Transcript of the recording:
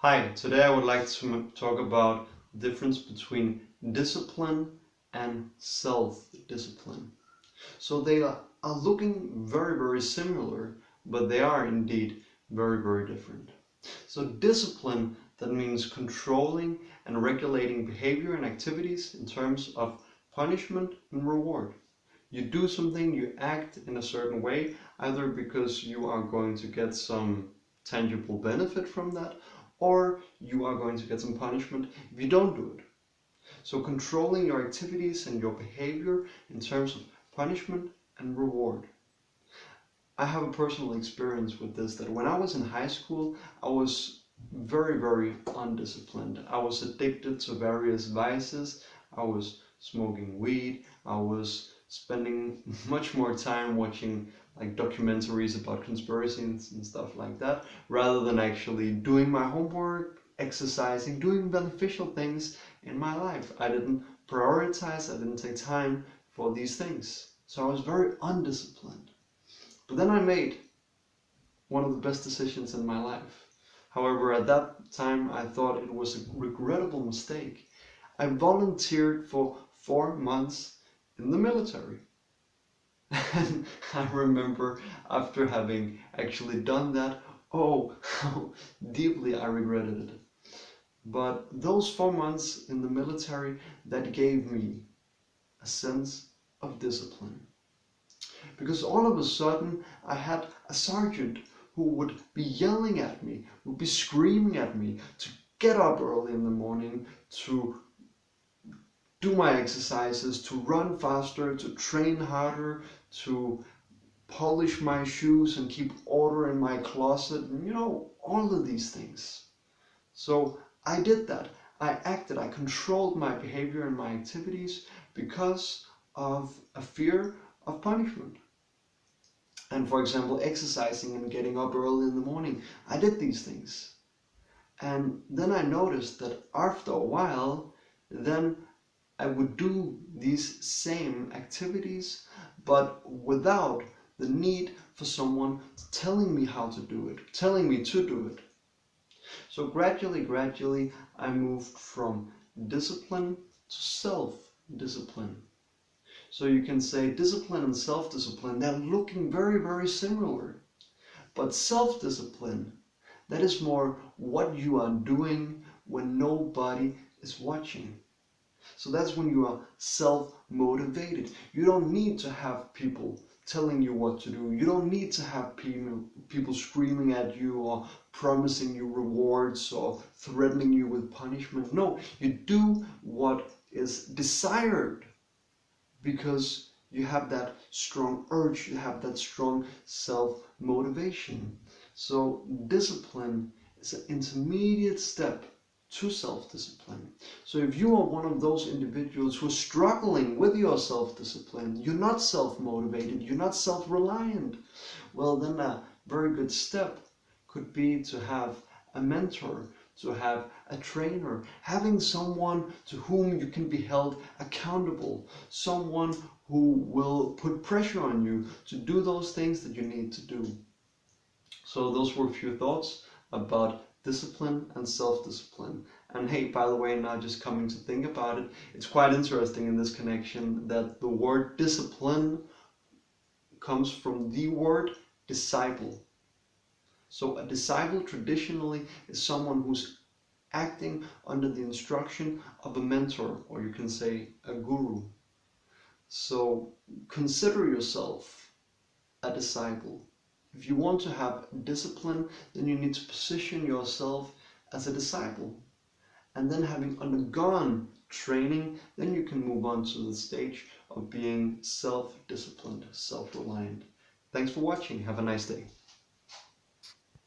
Hi, today I would like to talk about the difference between discipline and self-discipline. So they are looking very similar, but they are indeed very different. So discipline, that means controlling and regulating behavior and activities in terms of punishment and reward. You do something, you act in a certain way, either because you are going to get some tangible benefit from that, or you are going to get some punishment if you don't do it. So controlling your activities and your behavior in terms of punishment and reward. I have a personal experience with this, that when I was in high school, I was very undisciplined. I was addicted to various vices. I was smoking weed. I was spending much more time watching like documentaries about conspiracies and stuff like that, rather than actually doing my homework, exercising, doing beneficial things in my life. I didn't prioritize, I didn't take time for these things. So I was very undisciplined. But then I made one of the best decisions in my life. However, at that time, I thought it was a regrettable mistake. I volunteered for 4 months in the military. And I remember after having actually done that, oh, how deeply I regretted it. But those 4 months in the military, that gave me a sense of discipline. Because all of a sudden I had a sergeant who would be yelling at me, would be screaming at me to get up early in the morning, to do my exercises, to run faster, to train harder, to polish my shoes and keep order in my closet, and all of these things. So I did that. I acted, I controlled my behavior and my activities because of a fear of punishment. And for example, exercising and getting up early in the morning, I did these things. And then I noticed that after a while, then I would do these same activities, but without the need for someone telling me how to do it, telling me to do it. So gradually, I moved from discipline to self-discipline. So you can say discipline and self-discipline, they're looking very similar. But self-discipline, that is more what you are doing when nobody is watching. So that's when you are self-motivated. You don't need to have people telling you what to do. You don't need to have people screaming at you or promising you rewards or threatening you with punishment. No, you do what is desired because you have that strong urge, you have that strong self-motivation. So discipline is an intermediate step to self-discipline. So if you are one of those individuals who are struggling with your self-discipline, you're not self-motivated, you're not self-reliant, well then a very good step could be to have a mentor, to have a trainer, having someone to whom you can be held accountable, someone who will put pressure on you to do those things that you need to do. So those were a few thoughts about discipline and self-discipline. And hey, by the way, now just coming to think about it, it's quite interesting in this connection that the word discipline comes from the word disciple. So a disciple traditionally is someone who's acting under the instruction of a mentor, or you can say a guru. So consider yourself a disciple. If you want to have discipline, then you need to position yourself as a disciple. And then having undergone training, then you can move on to the stage of being self-disciplined, self-reliant. Thanks for watching. Have a nice day.